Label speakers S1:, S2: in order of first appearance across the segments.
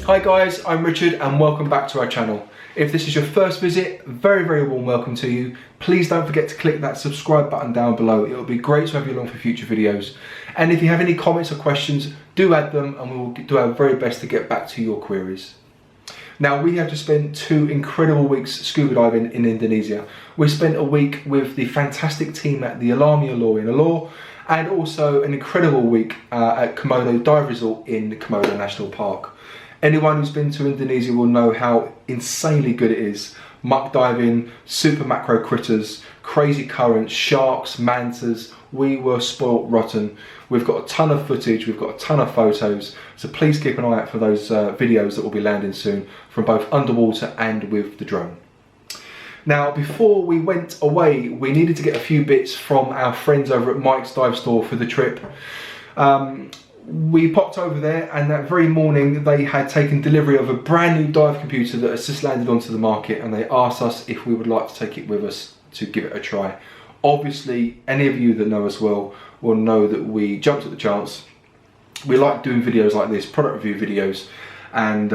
S1: Hi guys, I'm Richard and welcome back to our channel. If this is your first visit, very warm welcome to you. Please don't forget to click that subscribe button down below. It will be great to have you along for future videos. And if you have any comments or questions, do add them and we will do our very best to get back to your queries. Now, we have just spent 2 incredible weeks scuba diving in Indonesia. We spent a week with the fantastic team at the Alor in Alor, and also an incredible week at Komodo Dive Resort in Komodo National Park. Anyone who's been to Indonesia will know how insanely good it is. Muck diving, super macro critters, crazy currents, sharks, mantas. We were spoilt rotten. We've got a ton of footage, we've got a ton of photos, so please keep an eye out for those videos that will be landing soon from both underwater and with the drone. Now, before we went away, we needed to get a few bits from our friends over at Mike's Dive Store for the trip. We popped over there and that very morning they had taken delivery of a brand new dive computer that has just landed onto the market, and they asked us if we would like to take it with us to give it a try. Obviously, any of you that know us well will know that we jumped at the chance. We like doing videos like this, product review videos, and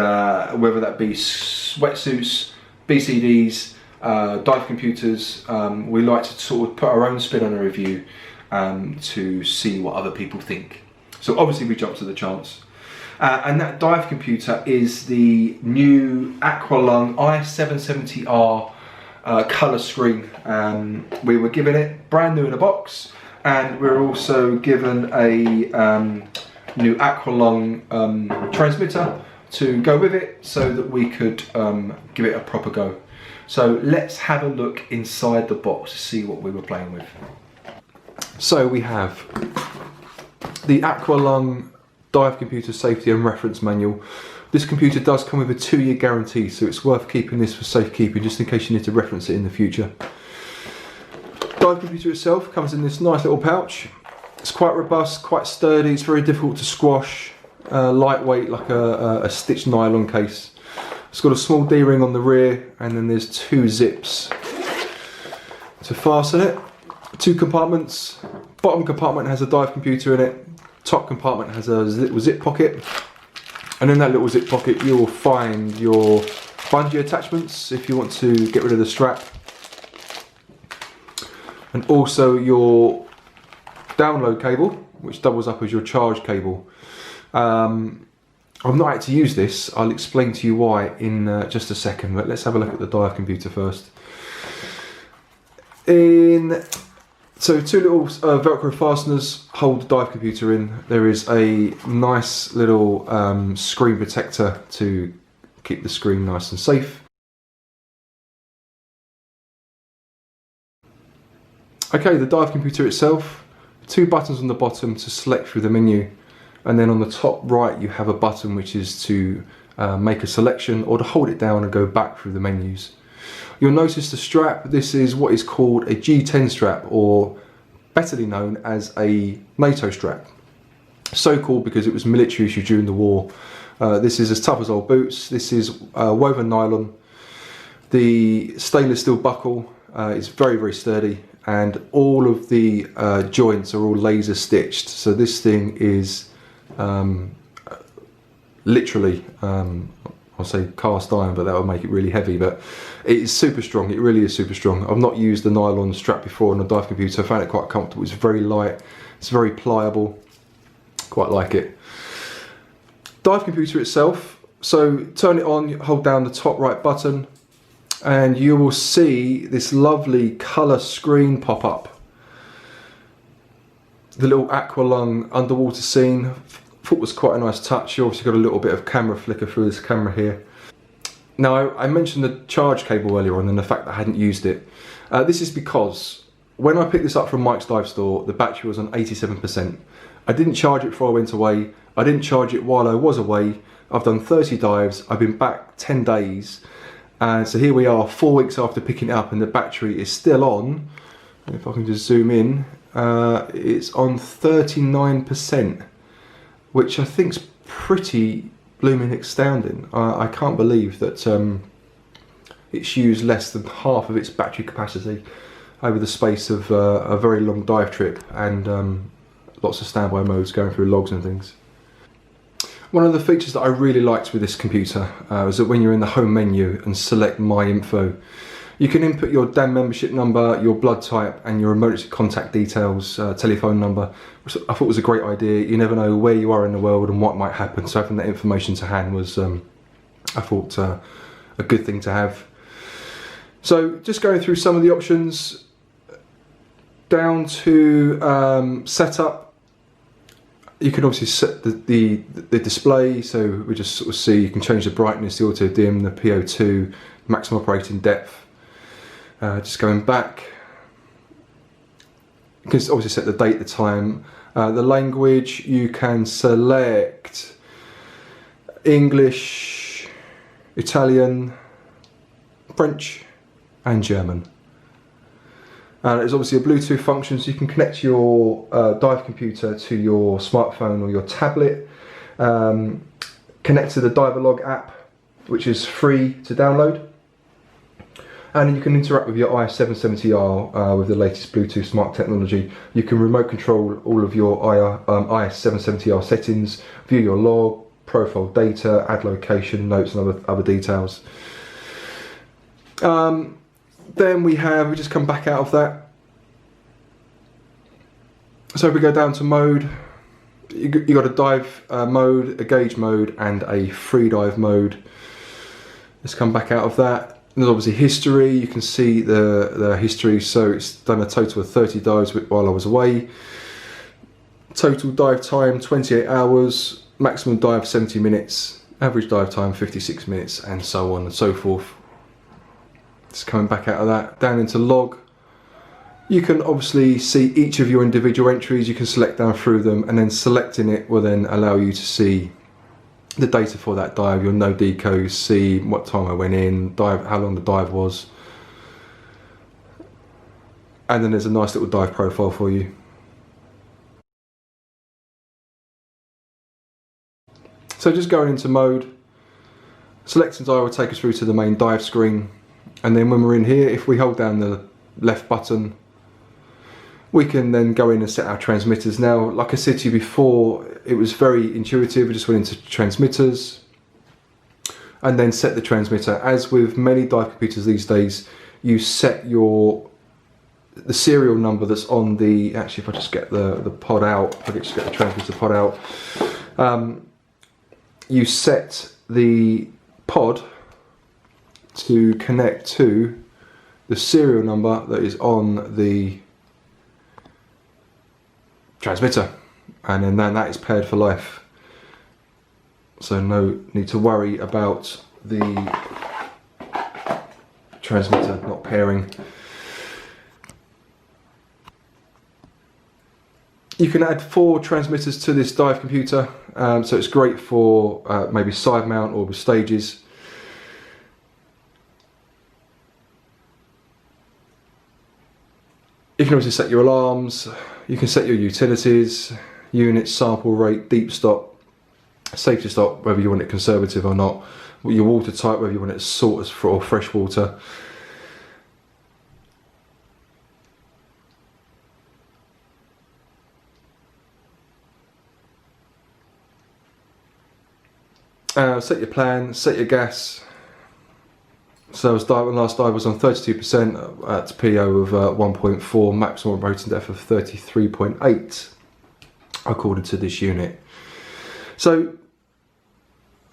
S1: whether that be sweatsuits, BCDs, dive computers, we like to sort of put our own spin on a review to see what other people think. So obviously we jumped at the chance. And that dive computer is the new Aqua Lung i770R colour screen. We were given it brand new in a box, and we were also given a new Aqua Lung transmitter to go with it so that we could give it a proper go. So let's have a look inside the box to see what we were playing with. So we have the Aqua Lung Dive Computer Safety and Reference Manual. This computer does come with a 2-year guarantee, so it's worth keeping this for safekeeping just in case you need to reference it in the future. Dive computer itself comes in this nice little pouch. It's quite robust, quite sturdy, it's very difficult to squash, lightweight like a stitched nylon case. It's got a small D-ring on the rear, and then there's 2 zips to fasten it. 2 compartments. Bottom compartment has a dive computer in it. Top compartment has a little zip pocket, and in that little zip pocket you will find your bungee attachments if you want to get rid of the strap, and also your download cable, which doubles up as your charge cable. I've not had to use this. I'll explain to you why in just a second, but let's have a look at the dive computer first. So 2 little Velcro fasteners hold the dive computer in. There is a nice little screen protector to keep the screen nice and safe. Okay, the dive computer itself, 2 buttons on the bottom to select through the menu, and then on the top right you have a button which is to make a selection or to hold it down and go back through the menus. You'll notice the strap. This is what is called a G10 strap, or betterly known as a NATO strap. So called because it was military issue during the war. This is as tough as old boots. This is woven nylon. The stainless steel buckle is very sturdy, and all of the joints are all laser stitched. So this thing is literally, I'll say cast iron, but that would make it really heavy, but it is super strong. It really is super strong. I've not used the nylon strap before on a dive computer. I found it quite comfortable. It's very light, it's very pliable, quite like it. Dive computer itself, so turn it on, hold down the top right button, and you will see this lovely colour screen pop up. The little Aqua Lung underwater scene. Thought was quite a nice touch. You obviously got a little bit of camera flicker through this camera here. Now, I mentioned the charge cable earlier on and the fact that I hadn't used it. This is because when I picked this up from Mike's Dive Store, the battery was on 87%. I didn't charge it before I went away. I didn't charge it while I was away. I've done 30 dives. I've been back 10 days. So here we are 4 weeks after picking it up, and the battery is still on. If I can just zoom in, it's on 39%. Which I think's pretty blooming astounding. I can't believe that it's used less than half of its battery capacity over the space of a very long dive trip, and lots of standby modes going through logs and things. One of the features that I really liked with this computer was that when you're in the home menu and select My Info, you can input your DAM membership number, your blood type, and your emergency contact details, telephone number, which I thought was a great idea. You never know where you are in the world and what might happen, so having that information to hand was, I thought, a good thing to have. So just going through some of the options, down to setup, you can obviously set the display, so we just sort of see you can change the brightness, the auto dim, the PO2, maximum operating depth. Just going back, you can obviously set the date, the time, the language. You can select English, Italian, French and German. There's obviously a Bluetooth function, so you can connect your dive computer to your smartphone or your tablet, connect to the Diverlog app, which is free to download. And then you can interact with your i770R with the latest Bluetooth smart technology. You can remote control all of your i770R settings, view your log, profile data, add location, notes and other details. Then we just come back out of that. So if we go down to mode, you got a dive mode, a gauge mode and a free dive mode. Let's come back out of that. There's obviously history. You can see the history, so it's done a total of 30 dives while I was away. Total dive time 28 hours, maximum dive 70 minutes, average dive time 56 minutes, and so on and so forth. Just coming back out of that, down into log. You can obviously see each of your individual entries. You can select down through them, and then selecting it will then allow you to see the data for that dive, your no deco, see what time I went in, dive, how long the dive was, and then there's a nice little dive profile for you. So just going into mode, selecting dive will take us through to the main dive screen, and then when we're in here, if we hold down the left button, we can then go in and set our transmitters. Now, like I said to you before, it was very intuitive. We just went into transmitters and then set the transmitter. As with many dive computers these days, you set the serial number that's on the, actually if I just get the pod out, if I just get the transmitter pod out, you set the pod to connect to the serial number that is on the transmitter, and then that is paired for life, so no need to worry about the transmitter not pairing. You can add 4 transmitters to this dive computer, so it's great for maybe side mount or with stages. You can also set your alarms, you can set your utilities, unit, sample rate, deep stop, safety stop, whether you want it conservative or not, your water type, whether you want it salt or fresh water. Set your plan, set your gas. So last dive was on 32% at PO of 1.4, maximum operating depth of 33.8 according to this unit. So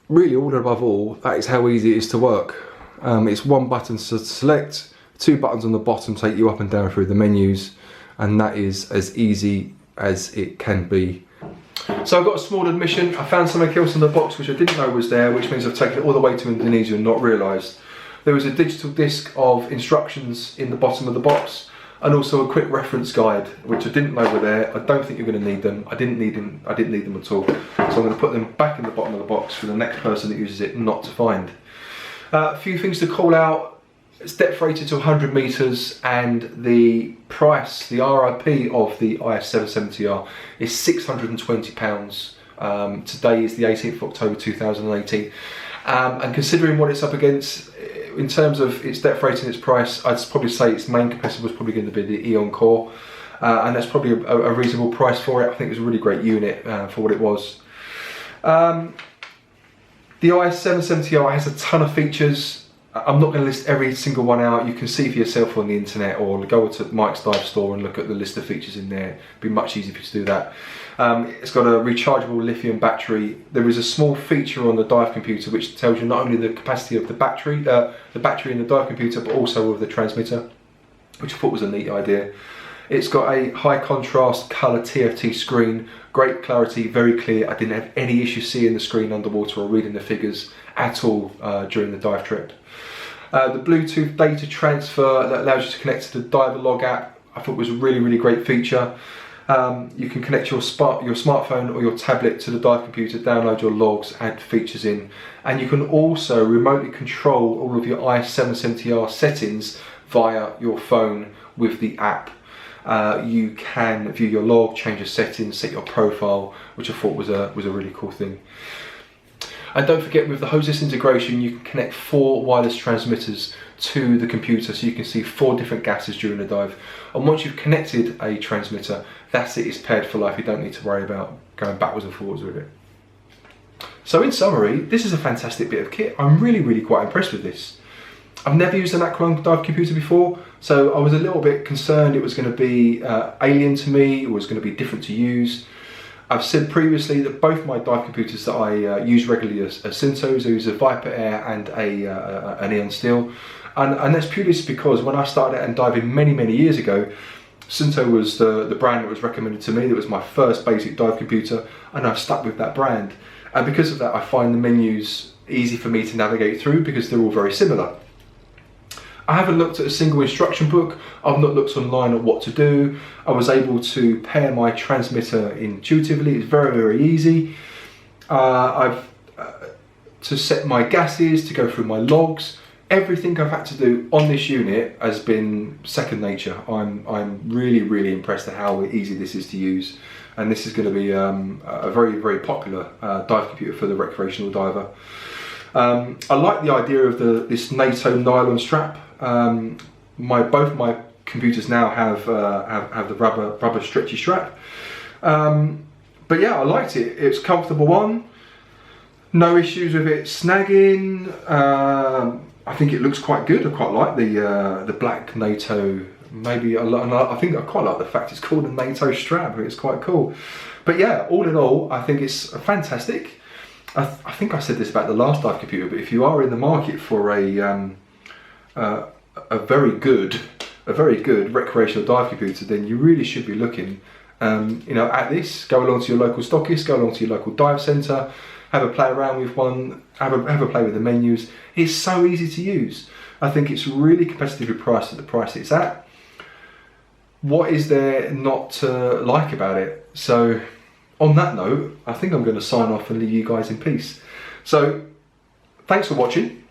S1: really, all above all, that is how easy it is to work. It's one button to select, 2 buttons on the bottom take you up and down through the menus, and that is as easy as it can be. So I've got a small admission. I found something else in the box which I didn't know was there, which means I've taken it all the way to Indonesia and not realised. There was a digital disc of instructions in the bottom of the box, and also a quick reference guide, which I didn't know were there. I don't think you're going to need them. I didn't need them at all. So I'm going to put them back in the bottom of the box for the next person that uses it not to find. A few things to call out. It's depth rated to 100 meters, and the price, the RRP of the i770R is £620. Today is the 18th of October 2018. And considering what it's up against in terms of its depth rating, its price, I'd probably say its main compressor was probably going to be the Eon Core, and that's probably a reasonable price for it. I think it was a really great unit for what it was. The i770R has a ton of features. I'm not going to list every single one out. You can see for yourself on the internet, or go to Mike's Dive Store and look at the list of features in there. It'd be much easier for you to do that. It's got a rechargeable lithium battery. There is a small feature on the dive computer which tells you not only the capacity of the battery in the dive computer, but also of the transmitter, which I thought was a neat idea. It's got a high contrast colour TFT screen, great clarity, very clear. I didn't have any issue seeing the screen underwater or reading the figures at all during the dive trip. The Bluetooth data transfer that allows you to connect to the Diver Log app, I thought was a really great feature. You can connect your smartphone or your tablet to the dive computer, download your logs, add features in, and you can also remotely control all of your i770R settings via your phone with the app. You can view your log, change your settings, set your profile, which I thought was a really cool thing. And don't forget, with the hostess integration, you can connect 4 wireless transmitters to the computer, so you can see 4 different gases during the dive. And once you've connected a transmitter, that's it, it's paired for life. You don't need to worry about going backwards and forwards with it. So in summary, this is a fantastic bit of kit. I'm really quite impressed with this. I've never used an Aqua Lung dive computer before, so I was a little bit concerned it was going to be alien to me, it was going to be different to use. I've said previously that both my dive computers that I use regularly are Sintos. I use a Viper Air and an Eon Steel, and that's purely just because when I started out diving many years ago, Sinto was the brand that was recommended to me. That was my first basic dive computer, and I've stuck with that brand. And because of that, I find the menus easy for me to navigate through because they're all very similar. I haven't looked at a single instruction book. I've not looked online at what to do. I was able to pair my transmitter intuitively. It's very easy. To set my gases, to go through my logs. Everything I've had to do on this unit has been second nature. I'm really impressed at how easy this is to use. And this is going to be a very popular dive computer for the recreational diver. I like the idea of this NATO nylon strap. Both my computers now have the rubber stretchy strap. But yeah, I liked it. It's a comfortable one. No issues with it snagging. I think it looks quite good. I quite like the black NATO. I think I quite like the fact it's called a NATO strap. It's quite cool. But yeah, all in all, I think it's fantastic. I think I said this about the last dive computer, but if you are in the market for a very good recreational dive computer, then you really should be looking at this. Go along to your local stockist, go along to your local dive centre, have a play around with one, have a play with the menus. It's so easy to use. I think it's really competitively priced at the price it's at. What is there not to like about it? So on that note, I think I'm going to sign off and leave you guys in peace. So thanks for watching.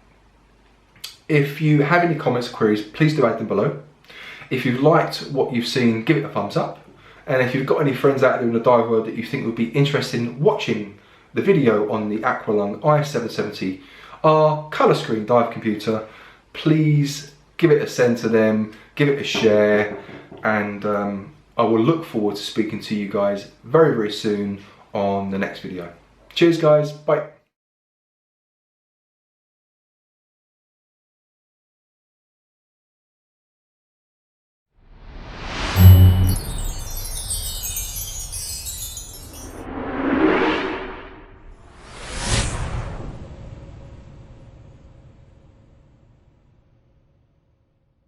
S1: If you have any comments or queries, please do add them below. If you've liked what you've seen, give it a thumbs up. And if you've got any friends out there in the dive world that you think would be interested in watching the video on the Aqua Lung i770R colour screen dive computer, please give it a send to them, give it a share, and I will look forward to speaking to you guys very soon on the next video. Cheers guys, bye.